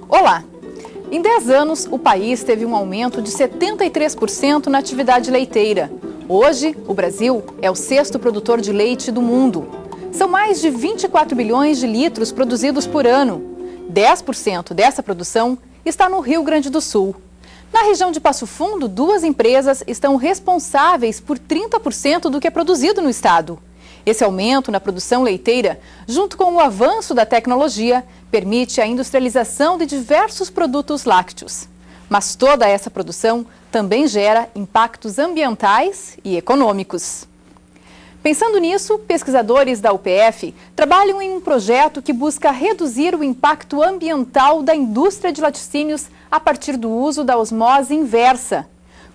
Olá! Em 10 anos, o país teve um aumento de 73% na atividade leiteira. Hoje, o Brasil é o 6º produtor de leite do mundo. São mais de 24 bilhões de litros produzidos por ano. 10% dessa produção está no Rio Grande do Sul. Na região de Passo Fundo, 2 empresas estão responsáveis por 30% do que é produzido no estado. Esse aumento na produção leiteira, junto com o avanço da tecnologia, permite a industrialização de diversos produtos lácteos. Mas toda essa produção também gera impactos ambientais e econômicos. Pensando nisso, pesquisadores da UPF trabalham em um projeto que busca reduzir o impacto ambiental da indústria de laticínios a partir do uso da osmose inversa.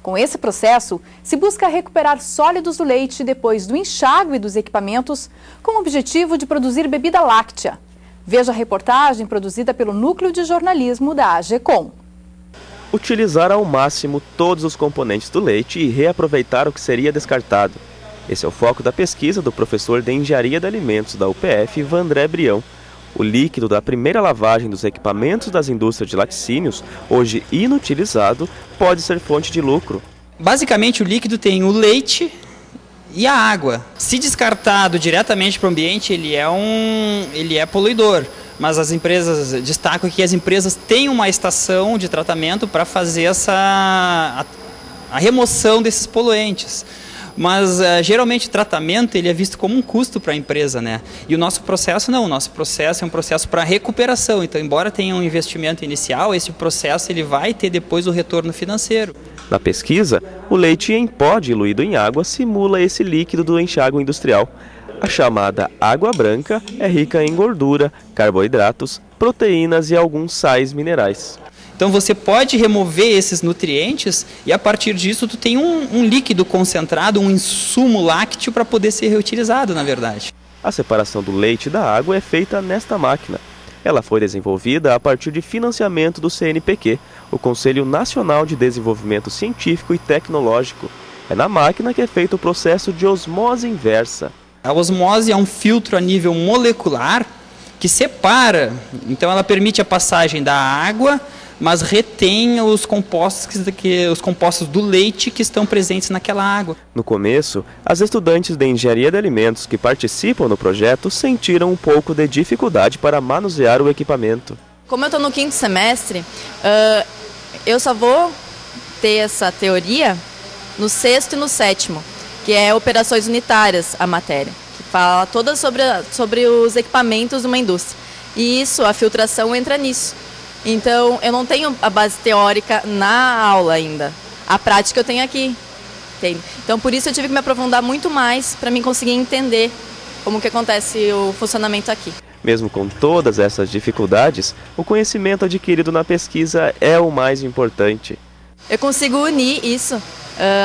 Com esse processo, se busca recuperar sólidos do leite depois do enxágue dos equipamentos, com o objetivo de produzir bebida láctea. Veja a reportagem produzida pelo Núcleo de Jornalismo da AGECOM. Utilizar ao máximo todos os componentes do leite e reaproveitar o que seria descartado. Esse é o foco da pesquisa do professor de Engenharia de Alimentos da UPF, Vandré Brião. O líquido da primeira lavagem dos equipamentos das indústrias de laticínios, hoje inutilizado, pode ser fonte de lucro. Basicamente, o líquido tem o leite e a água. Se descartado diretamente para o ambiente, ele é poluidor. Mas as empresas, destacam que as empresas têm uma estação de tratamento para fazer a remoção desses poluentes. Mas geralmente o tratamento ele é visto como um custo para a empresa, né? E o nosso processo não, o nosso processo é um processo para recuperação. Então, embora tenha um investimento inicial, esse processo ele vai ter depois o retorno financeiro. Na pesquisa, o leite em pó diluído em água simula esse líquido do enxágue industrial. A chamada água branca é rica em gordura, carboidratos, proteínas e alguns sais minerais. Então você pode remover esses nutrientes e a partir disso tu tem um líquido concentrado, um insumo lácteo para poder ser reutilizado, na verdade. A separação do leite da água é feita nesta máquina. Ela foi desenvolvida a partir de financiamento do CNPq, o Conselho Nacional de Desenvolvimento Científico e Tecnológico. É na máquina que é feito o processo de osmose inversa. A osmose é um filtro a nível molecular que separa, então ela permite a passagem da água, mas retém os compostos do leite que estão presentes naquela água. No começo, as estudantes de Engenharia de Alimentos que participam do projeto sentiram um pouco de dificuldade para manusear o equipamento. Como eu estou no 5º semestre, eu só vou ter essa teoria no 6º e no 7º, que é operações unitárias a matéria, que fala toda sobre os equipamentos de uma indústria. E isso, a filtração entra nisso. Então, eu não tenho a base teórica na aula ainda. A prática eu tenho aqui. Entende? Então, por isso eu tive que me aprofundar muito mais para mim conseguir entender como que acontece o funcionamento aqui. Mesmo com todas essas dificuldades, o conhecimento adquirido na pesquisa é o mais importante. Eu consigo unir isso,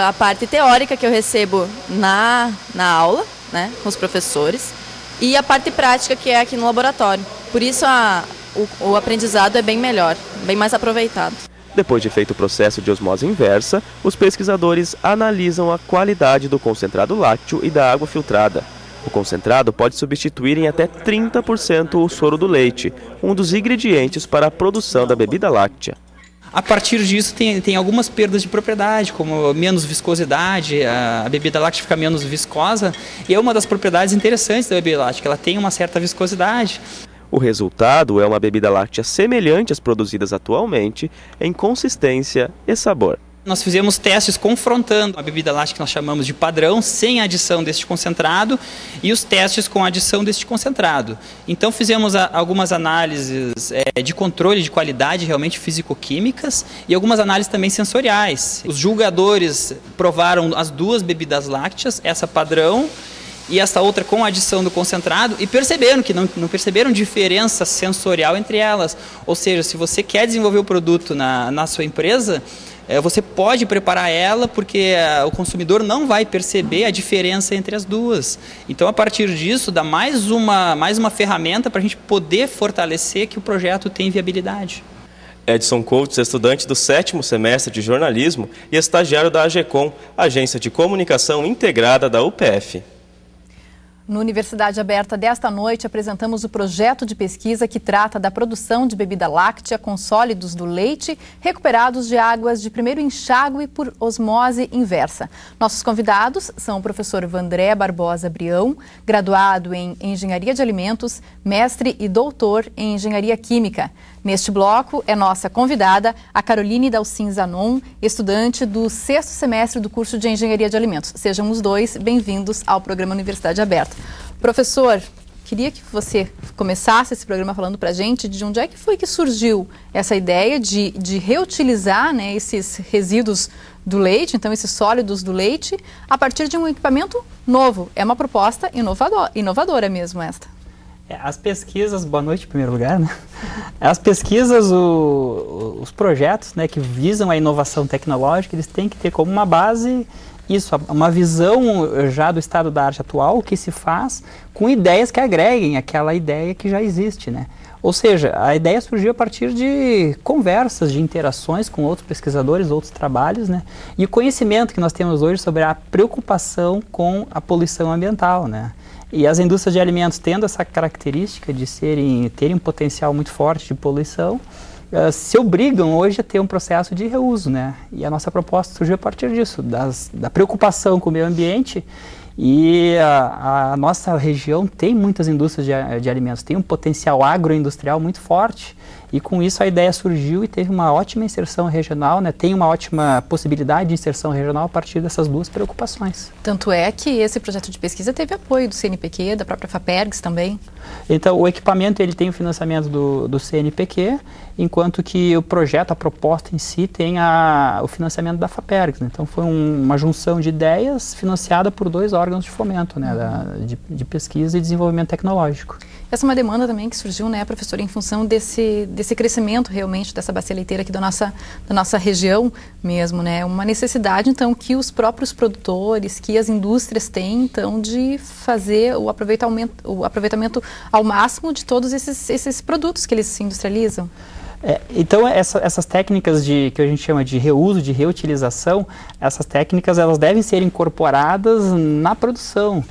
a parte teórica que eu recebo na aula, né, com os professores, e a parte prática que é aqui no laboratório. Por isso o aprendizado é bem melhor, bem mais aproveitado. Depois de feito o processo de osmose inversa, os pesquisadores analisam a qualidade do concentrado lácteo e da água filtrada. O concentrado pode substituir em até 30% o soro do leite, um dos ingredientes para a produção da bebida láctea. A partir disso tem algumas perdas de propriedade, como menos viscosidade, a bebida láctea fica menos viscosa, e é uma das propriedades interessantes da bebida láctea, que ela tem uma certa viscosidade. O resultado é uma bebida láctea semelhante às produzidas atualmente, em consistência e sabor. Nós fizemos testes confrontando a bebida láctea que nós chamamos de padrão, sem adição deste concentrado, e os testes com adição deste concentrado. Então fizemos algumas análises de controle de qualidade, realmente físico-químicas, e algumas análises também sensoriais. Os julgadores provaram as 2 bebidas lácteas, essa padrão e essa outra com adição do concentrado, e perceberam que não perceberam diferença sensorial entre elas. Ou seja, se você quer desenvolver o produto na sua empresa, você pode preparar ela porque o consumidor não vai perceber a diferença entre as duas. Então, a partir disso, dá mais uma ferramenta para a gente poder fortalecer que o projeto tem viabilidade. Edson Coates, estudante do 7º semestre de jornalismo e estagiário da AGECOM, Agência de Comunicação Integrada da UPF. No Universidade Aberta desta noite, apresentamos o projeto de pesquisa que trata da produção de bebida láctea com sólidos do leite recuperados de águas de primeiro enxágue por osmose inversa. Nossos convidados são o professor Vandré Barbosa Brião, graduado em Engenharia de Alimentos, mestre e doutor em Engenharia Química. Neste bloco é nossa convidada a Caroline Dalcin Zanon, estudante do 6º semestre do curso de Engenharia de Alimentos. Sejam os dois bem-vindos ao programa Universidade Aberta. Professor, queria que você começasse esse programa falando para a gente de onde é que foi que surgiu essa ideia de reutilizar, né, esses resíduos do leite, então esses sólidos do leite, a partir de um equipamento novo. É uma proposta inovadora mesmo esta. As pesquisas, boa noite em primeiro lugar, né? As pesquisas, os projetos, né, que visam a inovação tecnológica, eles têm que ter como uma base isso, uma visão já do estado da arte atual, o que se faz com ideias que agreguem aquela ideia que já existe, né? Ou seja, a ideia surgiu a partir de conversas, de interações com outros pesquisadores, outros trabalhos, né? E o conhecimento que nós temos hoje sobre a preocupação com a poluição ambiental, né? E as indústrias de alimentos tendo essa característica de terem um potencial muito forte de poluição, se obrigam hoje a ter um processo de reuso, né? E a nossa proposta surgiu a partir disso, da preocupação com o meio ambiente. E a nossa região tem muitas indústrias de alimentos, tem um potencial agroindustrial muito forte. E com isso a ideia surgiu e teve uma ótima inserção regional, né? Tem uma ótima possibilidade de inserção regional a partir dessas duas preocupações. Tanto é que esse projeto de pesquisa teve apoio do CNPq, da própria FAPERGS também. Então o equipamento ele tem o financiamento do CNPq, enquanto que o projeto, a proposta em si, tem o financiamento da FAPERGS, né? Então foi uma junção de ideias financiada por 2 órgãos de fomento, né? De pesquisa e desenvolvimento tecnológico. Essa é uma demanda também que surgiu, né, professor, em função desse crescimento realmente dessa bacia leiteira aqui da nossa região mesmo, né? Uma necessidade, então, que os próprios produtores, que as indústrias têm, então, de fazer o aproveitamento ao máximo de todos esses produtos que eles se industrializam. Então essas técnicas que a gente chama de reuso, de reutilização, essas técnicas elas devem ser incorporadas na produção.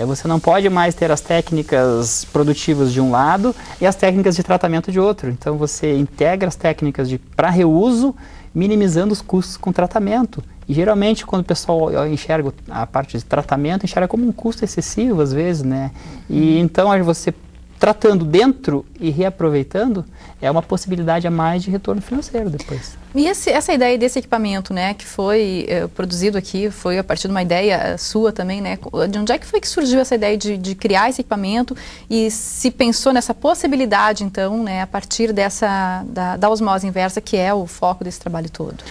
Você não pode mais ter as técnicas produtivas de um lado e as técnicas de tratamento de outro. Então você integra as técnicas para reuso, minimizando os custos com tratamento. E geralmente quando o pessoal enxerga a parte de tratamento, enxerga como um custo excessivo às vezes, né? E então você tratando dentro e reaproveitando é uma possibilidade a mais de retorno financeiro depois. E essa ideia desse equipamento, né, que foi produzido aqui, foi a partir de uma ideia sua também, né? De onde é que foi que surgiu essa ideia de criar esse equipamento e se pensou nessa possibilidade, então, né, a partir da osmose inversa, que é o foco desse trabalho todo?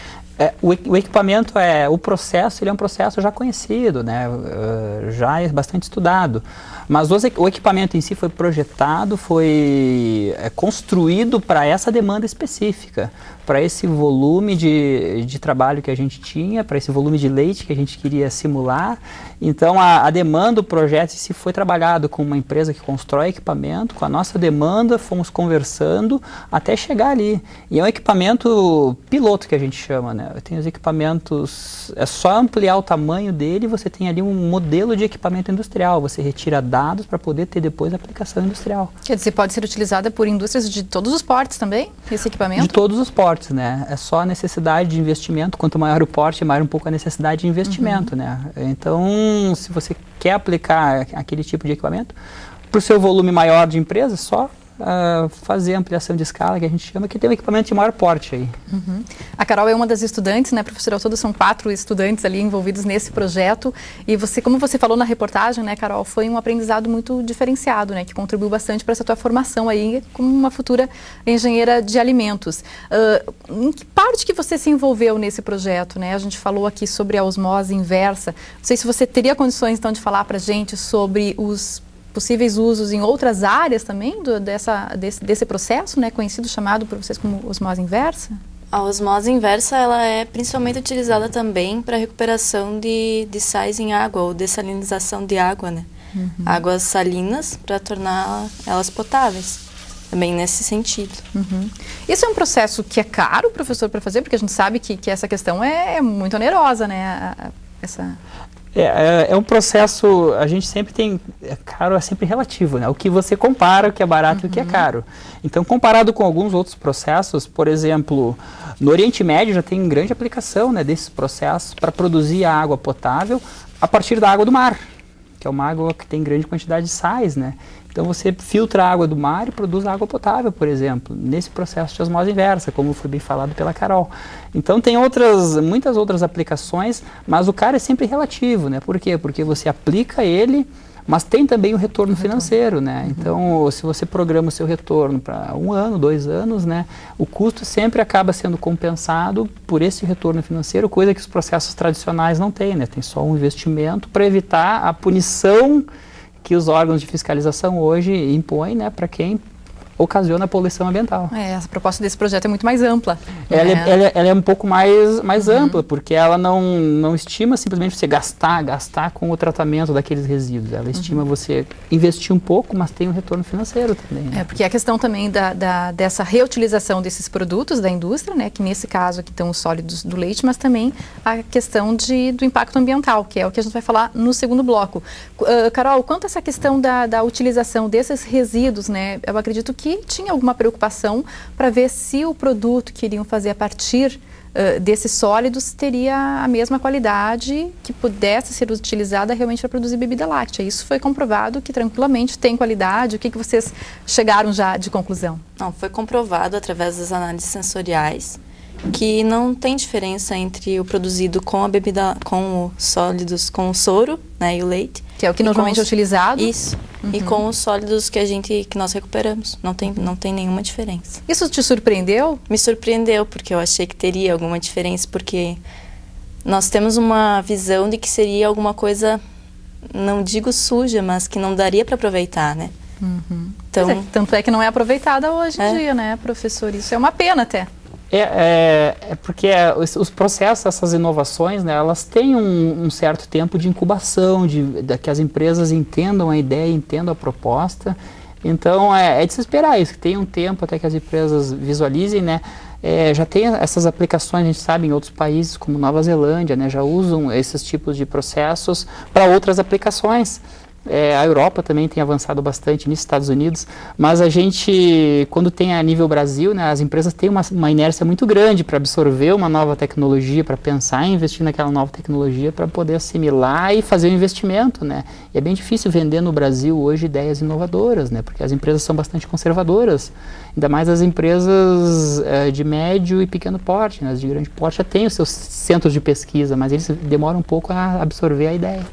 O equipamento, o processo, ele é um processo já conhecido, né? Já é bastante estudado. Mas o equipamento em si foi projetado, foi construído para essa demanda específica, para esse volume de trabalho que a gente tinha, para esse volume de leite que a gente queria simular. Então a demanda do projeto em si foi trabalhado com uma empresa que constrói equipamento, com a nossa demanda, fomos conversando até chegar ali. E é um equipamento piloto que a gente chama, né? Tem os equipamentos, é só ampliar o tamanho dele, você tem ali um modelo de equipamento industrial, você retira dados para poder ter depois a aplicação industrial. Quer dizer, pode ser utilizada por indústrias de todos os portes também, esse equipamento? De todos os portes, né? É só a necessidade de investimento, quanto maior o porte, maior um pouco a necessidade de investimento, né? Então, se você quer aplicar aquele tipo de equipamento, para o seu volume maior de empresa, só fazer a ampliação de escala, que a gente chama, que tem um equipamento de maior porte aí. A Carol é uma das estudantes, né, professora? Ao todo são 4 estudantes ali envolvidos nesse projeto. E você, como você falou na reportagem, né, Carol, foi um aprendizado muito diferenciado, né, que contribuiu bastante para essa tua formação aí como uma futura engenheira de alimentos. Em que parte que você se envolveu nesse projeto, né? A gente falou aqui sobre a osmose inversa. Não sei se você teria condições, então, de falar para a gente sobre os possíveis usos em outras áreas também desse processo, né, conhecido, chamado por vocês como osmose inversa? A osmose inversa ela é principalmente utilizada também para recuperação de sais em água ou dessalinização de água, né? Águas salinas para tornar elas potáveis. Também nesse sentido. Isso é um processo que é caro, professor, para fazer, porque a gente sabe que essa questão é muito onerosa, né? É um processo, a gente sempre tem, caro é sempre relativo, né? O que você compara, o que é barato e o que é caro. Então, comparado com alguns outros processos, por exemplo, no Oriente Médio já tem grande aplicação, né, desses processos para produzir a água potável a partir da água do mar, que é uma água que tem grande quantidade de sais, né? Então você filtra a água do mar e produz água potável, por exemplo, nesse processo de osmose inversa, como foi bem falado pela Carol. Então tem muitas outras aplicações, mas o cara é sempre relativo, né? Por quê? Porque você aplica ele, mas tem também o retorno financeiro, né? Então, se você programa o seu retorno para 1 ano, 2 anos, né? O custo sempre acaba sendo compensado por esse retorno financeiro, coisa que os processos tradicionais não têm, né? Tem só um investimento para evitar a punição que os órgãos de fiscalização hoje impõem, né, para quem ocasiona poluição ambiental. Essa proposta desse projeto é muito mais ampla. Ela é um pouco mais ampla, porque ela não estima simplesmente você gastar com o tratamento daqueles resíduos. Ela estima você investir um pouco, mas tem um retorno financeiro também. Né? Porque a questão também dessa reutilização desses produtos da indústria, né, que nesse caso aqui estão os sólidos do leite, mas também a questão do impacto ambiental, que é o que a gente vai falar no segundo bloco. Carol, quanto a essa questão da utilização desses resíduos, né, eu acredito que tinha alguma preocupação para ver se o produto que iriam fazer a partir desses sólidos teria a mesma qualidade que pudesse ser utilizada realmente para produzir bebida láctea. Isso foi comprovado que tranquilamente tem qualidade. O que vocês chegaram já de conclusão? Não, foi comprovado através das análises sensoriais que não tem diferença entre o produzido com a bebida, com os sólidos, com o soro, né, e o leite. Que é o que normalmente é utilizado. Isso. E com os sólidos que nós recuperamos. Não tem nenhuma diferença. Isso te surpreendeu? Me surpreendeu, porque eu achei que teria alguma diferença, porque nós temos uma visão de que seria alguma coisa, não digo suja, mas que não daria para aproveitar, né? Então, tanto é que não é aproveitada hoje em dia, né, professor? Isso é uma pena até. Porque os processos, essas inovações, né, elas têm um certo tempo de incubação, que as empresas entendam a ideia, entendam a proposta. Então, é de se esperar isso, que tenha um tempo até que as empresas visualizem, né. Já tem essas aplicações, a gente sabe, em outros países, como Nova Zelândia, né, já usam esses tipos de processos para outras aplicações. A Europa também tem avançado bastante nisso, Estados Unidos, mas a gente, quando tem a nível Brasil, né, as empresas têm uma inércia muito grande para absorver uma nova tecnologia, para pensar em investir naquela nova tecnologia, para poder assimilar e fazer o investimento, né? E é bem difícil vender no Brasil hoje ideias inovadoras, né, porque as empresas são bastante conservadoras, ainda mais as empresas de médio e pequeno porte, né, as de grande porte já têm os seus centros de pesquisa, mas eles demoram um pouco a absorver a ideia.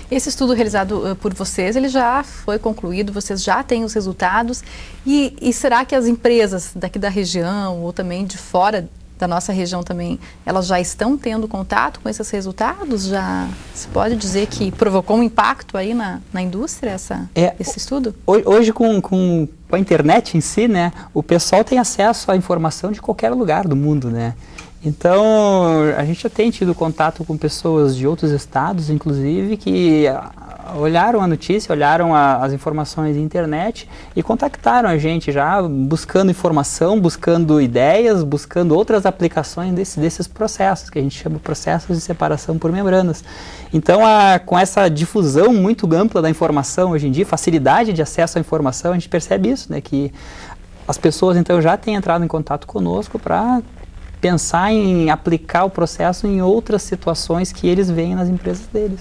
Esse estudo realizado por vocês, ele já foi concluído, vocês já têm os resultados e será que as empresas daqui da região ou também de fora da nossa região também, elas já estão tendo contato com esses resultados? Já se pode dizer que provocou um impacto aí na indústria esse estudo? Hoje com a internet em si, né, o pessoal tem acesso à informação de qualquer lugar do mundo, né? Então, a gente já tem tido contato com pessoas de outros estados, inclusive, que olharam a notícia, olharam as informações na internet e contactaram a gente já buscando informação, buscando ideias, buscando outras aplicações desses processos, que a gente chama de processos de separação por membranas. Então, com essa difusão muito ampla da informação hoje em dia, facilidade de acesso à informação, a gente percebe isso, né, que as pessoas então já têm entrado em contato conosco para pensar em aplicar o processo em outras situações que eles veem nas empresas deles.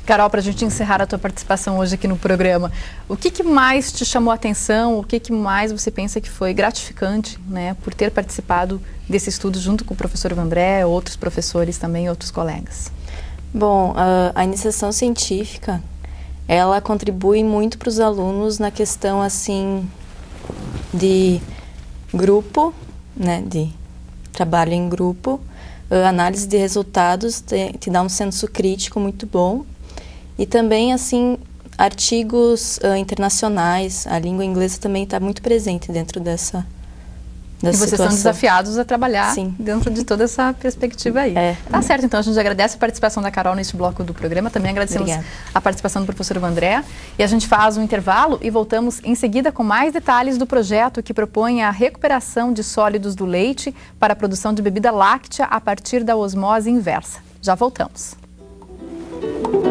Carol, para a gente encerrar a tua participação hoje aqui no programa, o que mais te chamou a atenção, o que mais você pensa que foi gratificante, né, por ter participado desse estudo junto com o professor Vandré, outros professores também, outros colegas? Bom, a iniciação científica, ela contribui muito para os alunos na questão, assim, de grupo, né, de trabalho em grupo, análise de resultados, te dá um senso crítico muito bom. E também, assim, artigos internacionais, a língua inglesa também está muito presente dentro dessa situação. Vocês são desafiados a trabalhar Sim. dentro de toda essa perspectiva aí. Tá certo, então a gente agradece a participação da Carol neste bloco do programa, também agradecemos a participação do professor Vandré. E a gente faz um intervalo e voltamos em seguida com mais detalhes do projeto que propõe a recuperação de sólidos do leite para a produção de bebida láctea a partir da osmose inversa. Já voltamos. Obrigada.